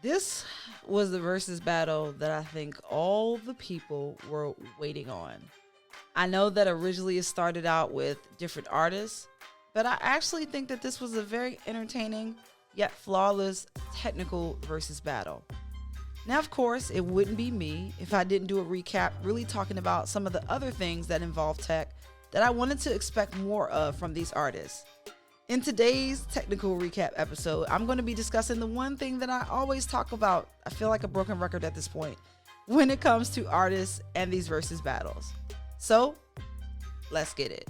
This was the versus battle that I think all the people were waiting on. I know that originally it started out with different artists, but I actually think that this was a very entertaining yet flawless technical versus battle. Now, of course, it wouldn't be me if I didn't do a recap really talking about some of the other things that involve tech that I wanted to expect more of from these artists. In today's technical recap episode, I'm going to be discussing the one thing that I always talk about. I feel like a broken record at this point when it comes to artists and these versus battles. So, let's get it.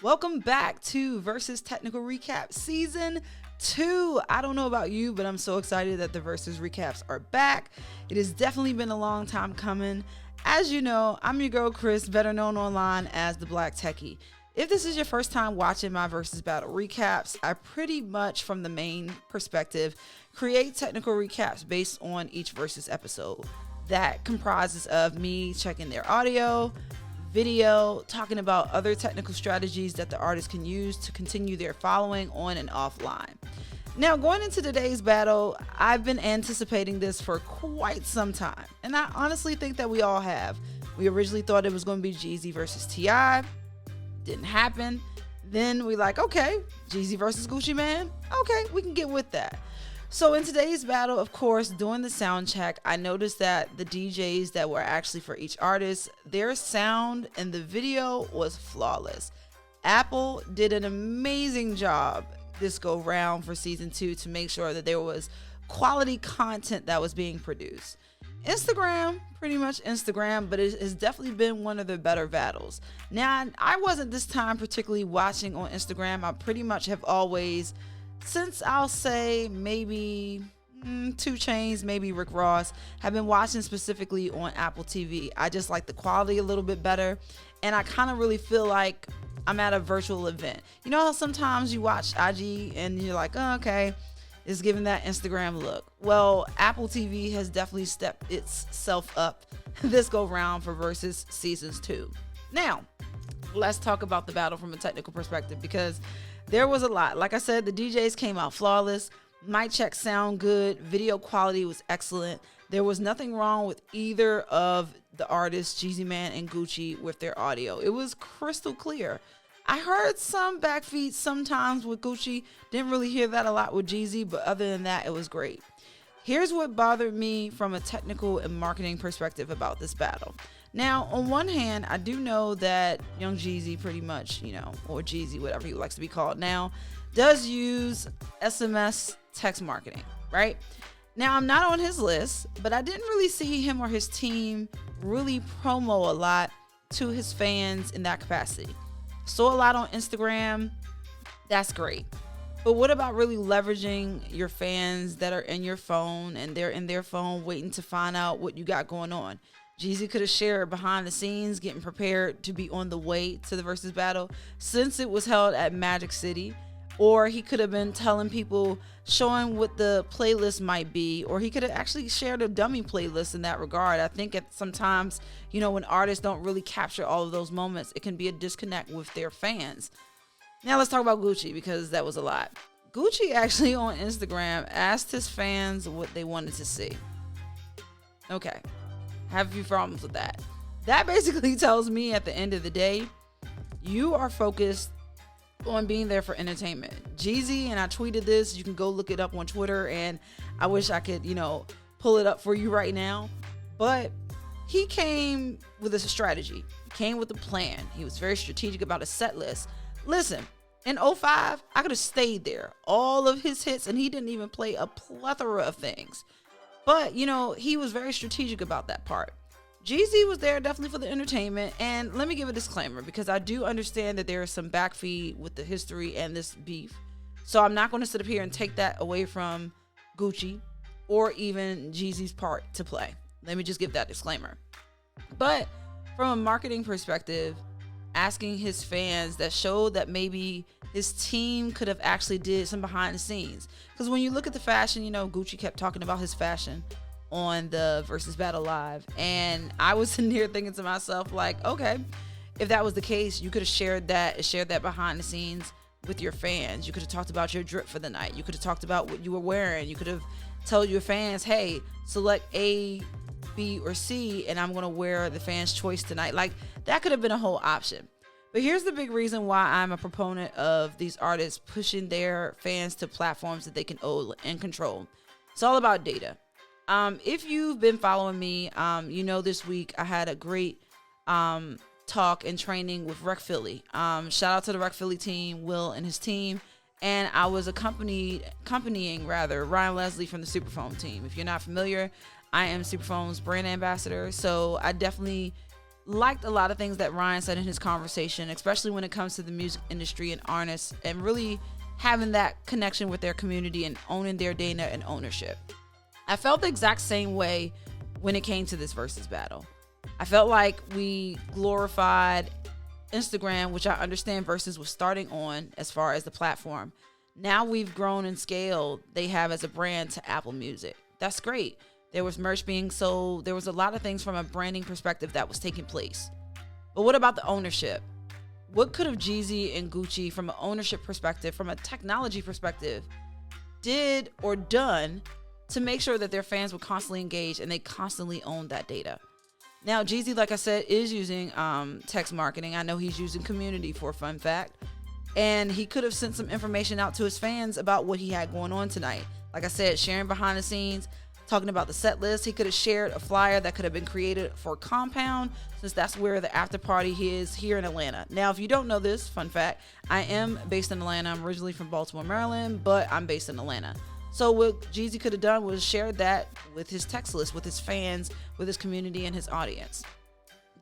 Welcome back to Verzuz Technical Recap Season 2. I don't know about you, but I'm so excited that the Verzuz recaps are back. It has definitely been a long time coming. As you know, I'm your girl Chris, better known online as the Black Techie. If this is your first time watching my Verzuz battle recaps, I pretty much, from the main perspective, create technical recaps based on each Verzuz episode. That comprises of me checking their audio, video, talking about other technical strategies that the artist can use to continue their following on and offline. Now, going into today's battle, I've been anticipating this for quite some time, and I honestly think that we all have. We originally thought it was going to be Jeezy versus T.I. Didn't happen. Then we like, okay, Jeezy versus Gucci Mane. Okay, we can get with that. So in today's battle, of course, doing the sound check, I noticed that the DJs that were actually for each artist, their sound and the video was flawless. Apple did an amazing job this go round for season 2 to make sure that there was quality content that was being produced. Instagram, pretty much Instagram, but it has definitely been one of the better battles. Now, I wasn't this time particularly watching on Instagram. I pretty much have always, since I'll say maybe 2 Chainz, maybe Rick Ross, have been watching specifically on Apple TV. I just like the quality a little bit better, and I kind of really feel like I'm at a virtual event. You know how sometimes you watch IG and you're like, oh, okay, it's giving that Instagram look. Well, Apple TV has definitely stepped itself up this go round for Verzuz Seasons 2. Now, let's talk about the battle from a technical perspective, because there was a lot. Like I said, the DJs came out flawless. Mic checks sound good. Video quality was excellent. There was nothing wrong with either of the artists, Jeezy Man and Gucci, with their audio. It was crystal clear. I heard some backfeeds sometimes with Gucci. Didn't really hear that a lot with Jeezy, but other than that, it was great. Here's what bothered me from a technical and marketing perspective about this battle. Now, on one hand, I do know that Young Jeezy pretty much, or Jeezy, whatever he likes to be called now, does use SMS text marketing, right? Now, I'm not on his list, but I didn't really see him or his team really promo a lot to his fans in that capacity. Saw a lot on Instagram. That's great. But what about really leveraging your fans that are in your phone and they're in their phone waiting to find out what you got going on? Jeezy could have shared behind the scenes, getting prepared to be on the way to the Verzuz battle since it was held at Magic City. Or he could have been telling people, showing what the playlist might be, or he could have actually shared a dummy playlist in that regard. I think sometimes, when artists don't really capture all of those moments, it can be a disconnect with their fans. Now let's talk about Gucci, because that was a lot. Gucci actually on Instagram asked his fans what they wanted to see. Okay, have a few problems with that. That basically tells me at the end of the day, you are focused on being there for entertainment. Jeezy, and I tweeted this, you can go look it up on Twitter, and I wish I could, pull it up for you right now. But he came with a strategy. He came with a plan. He was very strategic about his set list. Listen, in 05, I could have stayed there. All of his hits, and he didn't even play a plethora of things. But, he was very strategic about that part. Jeezy was there definitely for the entertainment, and let me give a disclaimer, because I do understand that there is some backfeed with the history and this beef. So I'm not going to sit up here and take that away from Gucci or even Jeezy's part to play. Let me just give that disclaimer. But from a marketing perspective, asking his fans that showed that maybe his team could have actually did some behind the scenes. Because when you look at the fashion, Gucci kept talking about his fashion on the Verzuz Battle Live, and I was sitting here thinking to myself, like, okay, if that was the case, you could have shared that behind the scenes with your fans. You could have talked about your drip for the night. You could have talked about what you were wearing. You could have told your fans, hey, select A, B, or C, and I'm going to wear the fans' choice tonight. Like, that could have been a whole option. But here's the big reason why I'm a proponent of these artists pushing their fans to platforms that they can own and control. It's all about data. If you've been following me, this week I had a great talk and training with Rec Philly. Shout out to the Rec Philly team, Will and his team. And I was accompanying Ryan Leslie from the Superphone team. If you're not familiar, I am Superphone's brand ambassador. So I definitely liked a lot of things that Ryan said in his conversation, especially when it comes to the music industry and artists, and really having that connection with their community and owning their data and ownership. I felt the exact same way when it came to this Verzuz battle. I felt like we glorified Instagram, which I understand Verzuz was starting on as far as the platform. Now we've grown and scaled, they have as a brand, to Apple Music. That's great. There was merch being sold. There was a lot of things from a branding perspective that was taking place. But what about the ownership? What could have Jeezy and Gucci, from an ownership perspective, from a technology perspective, did or done to make sure that their fans were constantly engaged and they constantly owned that data? Now, Jeezy, like I said, is using text marketing. I know he's using Community, for a fun fact. And he could have sent some information out to his fans about what he had going on tonight. Like I said, sharing behind the scenes, talking about the set list. He could have shared a flyer that could have been created for Compound, since that's where the after party is here in Atlanta. Now, if you don't know this, fun fact, I am based in Atlanta. I'm originally from Baltimore, Maryland, but I'm based in Atlanta. So what Jeezy could have done was share that with his text list, with his fans, with his community and his audience.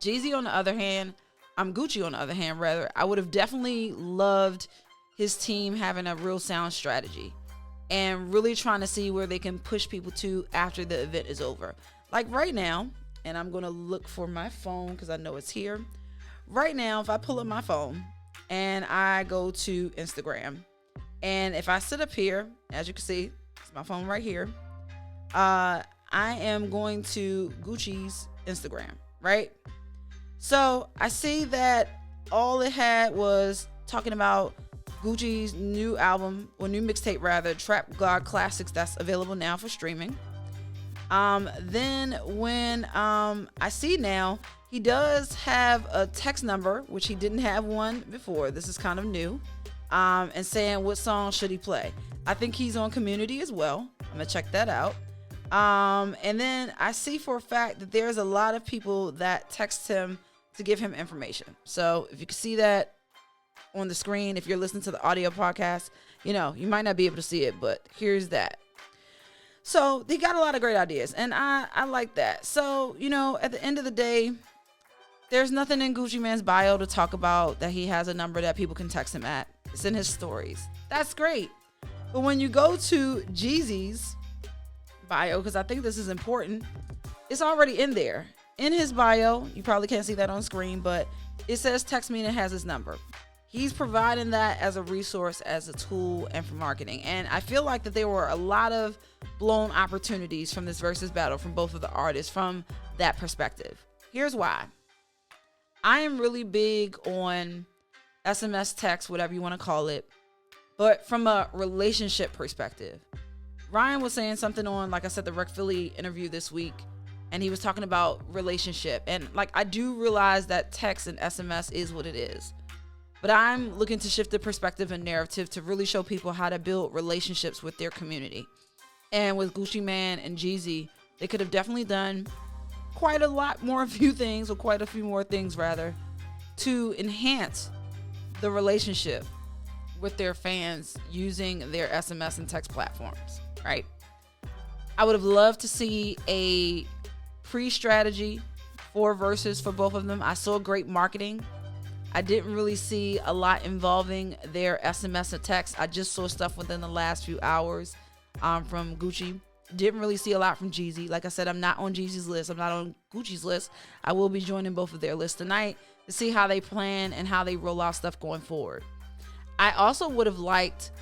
Gucci on the other hand, I would have definitely loved his team having a real sound strategy and really trying to see where they can push people to after the event is over. Like right now, and I'm going to look for my phone because I know it's here. Right now, if I pull up my phone and I go to Instagram, and if I sit up here, as you can see, it's my phone right here, I am going to Gucci's Instagram, right? So I see that all it had was talking about Gucci's new album, or new mixtape rather, Trap God Classics, that's available now for streaming. Then when I see now, he does have a text number, which he didn't have one before. This is kind of new. And saying what song should he play. I think he's on Community as well. I'm gonna check that out. And then I see for a fact that there's a lot of people that text him to give him information. So if you can see that on the screen, if you're listening to the audio podcast, you might not be able to see it, but here's that. So they got a lot of great ideas, and I like that. So, at the end of the day, there's nothing in Gucci Mane's bio to talk about that he has a number that people can text him at. It's in his stories. That's great. But when you go to Jeezy's bio, because I think this is important, it's already in there. In his bio, you probably can't see that on screen, but it says text me and it has his number. He's providing that as a resource, as a tool, and for marketing. And I feel like that there were a lot of blown opportunities from this Verzuz battle from both of the artists from that perspective. Here's why. I am really big on SMS text, whatever you want to call it, but from a relationship perspective. Ryan was saying something on, like I said, the Rec Philly interview this week, and he was talking about relationship. And I do realize that text and SMS is what it is. But I'm looking to shift the perspective and narrative to really show people how to build relationships with their community. And with Gucci Mane and Jeezy, they could have definitely done quite a few things rather, to enhance the relationship with their fans using their SMS and text platforms, right? I would have loved to see a pre-strategy for Verzuz for both of them. I saw great marketing. I didn't really see a lot involving their SMS and text. I just saw stuff within the last few hours from Gucci. Didn't really see a lot from Jeezy. Like I said, I'm not on Jeezy's list. I'm not on Gucci's list. I will be joining both of their lists tonight to see how they plan and how they roll out stuff going forward. I also would have liked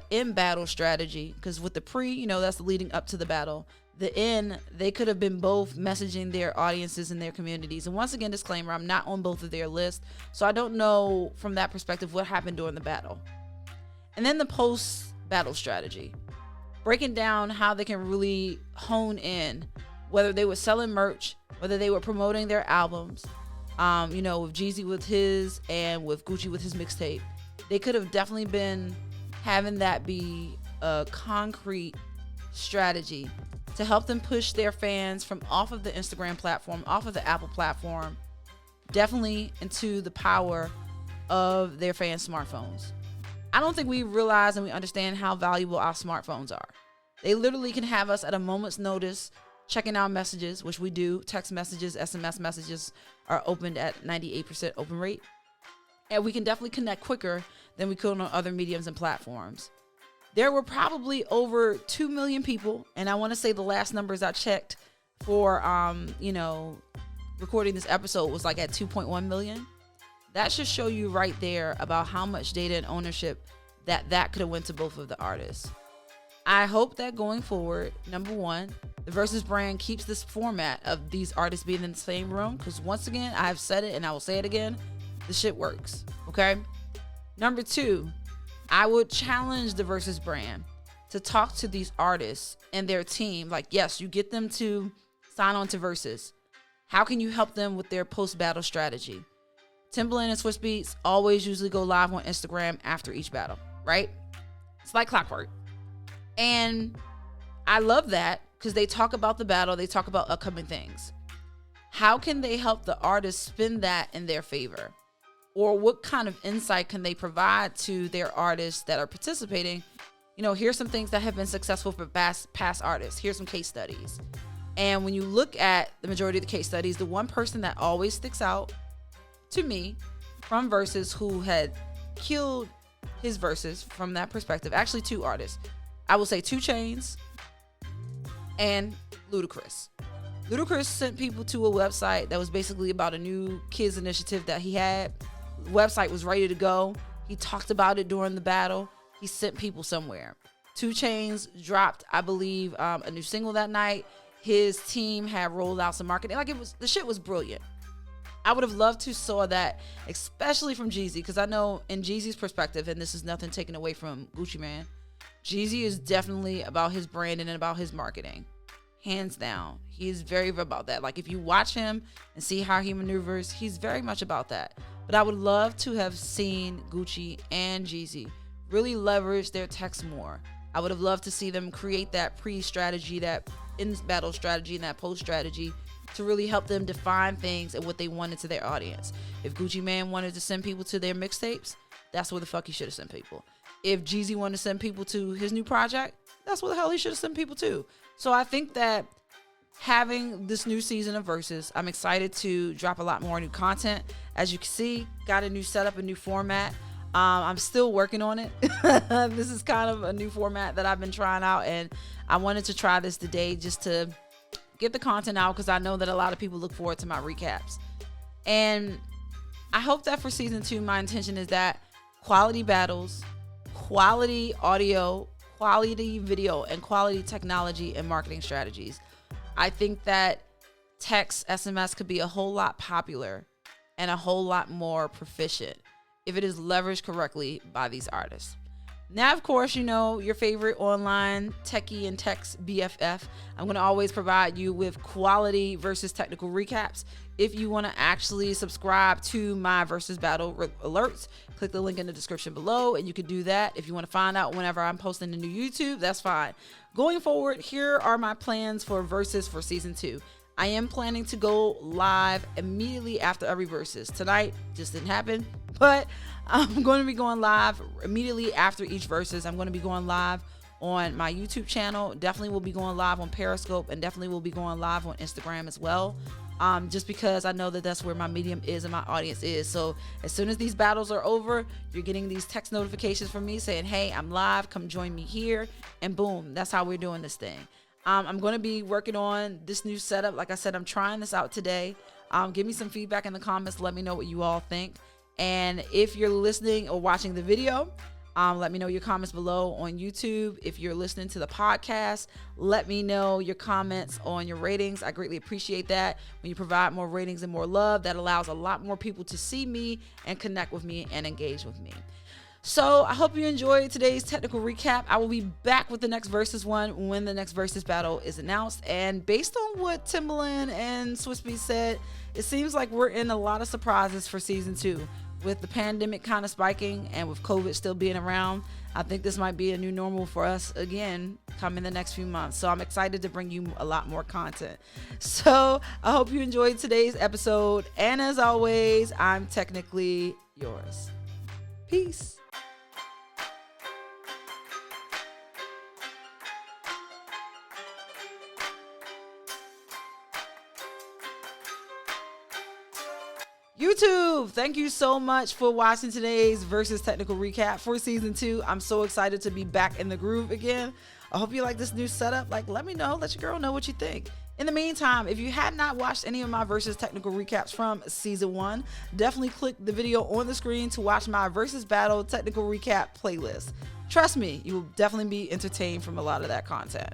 in battle strategy, because with the pre, that's leading up to the battle. the end, they could have been both messaging their audiences and their communities. And once again, disclaimer, I'm not on both of their lists, so I don't know from that perspective what happened during the battle. And then the post-battle strategy, breaking down how they can really hone in, whether they were selling merch, whether they were promoting their albums, with Jeezy with his and with Gucci with his mixtape. They could have definitely been having that be a concrete strategy to help them push their fans from off of the Instagram platform, off of the Apple platform, definitely into the power of their fans' smartphones. I don't think we realize and we understand how valuable our smartphones are. They literally can have us at a moment's notice checking our messages, which we do. Text messages, SMS messages are opened at 98% open rate. And we can definitely connect quicker than we could on other mediums and platforms. There were probably over 2 million people, and I want to say the last numbers I checked for, recording this episode was like at 2.1 million. That should show you right there about how much data and ownership that could have went to both of the artists. I hope that going forward, number one, the Verzuz brand keeps this format of these artists being in the same room, because once again, I've said it and I will say it again, the shit works, okay? Number two, I would challenge the Verzuz brand to talk to these artists and their team. Like, yes, you get them to sign on to Verzuz. How can you help them with their post-battle strategy? Timbaland and Swizz Beatz always usually go live on Instagram after each battle, right? It's like clockwork. And I love that because they talk about the battle, they talk about upcoming things. How can they help the artists spin that in their favor? Or what kind of insight can they provide to their artists that are participating? Here's some things that have been successful for past artists. Here's some case studies. And when you look at the majority of the case studies, the one person that always sticks out to me from Verzuz who had killed his verses from that perspective, actually two artists. I will say 2 Chainz and Ludacris. Ludacris sent people to a website that was basically about a new kids initiative that he had. The website was ready to go. He talked about it during the battle. He sent people somewhere. 2 Chainz dropped, I believe, a new single that night. His team had rolled out some marketing. The shit was brilliant. I would have loved to saw that, especially from Jeezy, because I know in Jeezy's perspective, and this is nothing taken away from Gucci Mane, Jeezy is definitely about his branding and about his marketing. Hands down. He is very about that. Like, if you watch him and see how he maneuvers, he's very much about that. But I would love to have seen Gucci and Jeezy really leverage their text more. I would have loved to see them create that pre-strategy, that in-battle strategy, and that post-strategy to really help them define things and what they wanted to their audience. If Gucci Mane wanted to send people to their mixtapes, that's where the fuck he should have sent people. If Jeezy wanted to send people to his new project, that's where the hell he should have sent people to. So I think that having this new season of Verzuz, I'm excited to drop a lot more new content. As you can see, got a new setup, a new format. I'm still working on it. This is kind of a new format that I've been trying out, and I wanted to try this today just to get the content out because I know that a lot of people look forward to my recaps. And I hope that for season 2, my intention is that quality battles, quality audio, quality video, and quality technology and marketing strategies. I think that text, SMS could be a whole lot popular and a whole lot more proficient if it is leveraged correctly by these artists. Now, of course, your favorite online techie and text BFF. I'm going to always provide you with quality Verzuz technical recaps. If you want to actually subscribe to my Verzuz battle alerts, click the link in the description below, and you can do that. If you want to find out whenever I'm posting a new YouTube, that's fine. Going forward, here are my plans for Verzuz for season 2. I am planning to go live immediately after every Verzuz. Tonight just didn't happen, but I'm going to be going live immediately after each Verzuz. I'm going to be going live on my YouTube channel. Definitely will be going live on Periscope, and definitely will be going live on Instagram as well. Just because I know that that's where my medium is and my audience is. So as soon as these battles are over, you're getting these text notifications from me saying, hey, I'm live, come join me here. And boom, that's how we're doing this thing. I'm going to be working on this new setup. Like I said, I'm trying this out today. Give me some feedback in the comments. Let me know what you all think. And if you're listening or watching the video, Let me know your comments below on YouTube. If you're listening to the podcast, let me know your comments on your ratings. I greatly appreciate that. When you provide more ratings and more love, that allows a lot more people to see me and connect with me and engage with me. So I hope you enjoyed today's technical recap. I will be back with the next Verzuz one when the next Verzuz battle is announced. And based on what Timbaland and Swizz Beatz said, it seems like we're in a lot of surprises for season 2. With the pandemic kind of spiking and with COVID still being around, I think this might be a new normal for us again come in the next few months. So I'm excited to bring you a lot more content. So I hope you enjoyed today's episode. And as always, I'm technically yours. Peace. YouTube, thank you so much for watching today's Verzuz technical recap for season 2. I'm so excited to be back in the groove again. I hope you like this new setup. Let me know, let your girl know what you think. In the meantime, if you have not watched any of my Verzuz technical recaps from season 1, definitely click the video on the screen to watch my Verzuz battle technical recap playlist. Trust me, you will definitely be entertained from a lot of that content.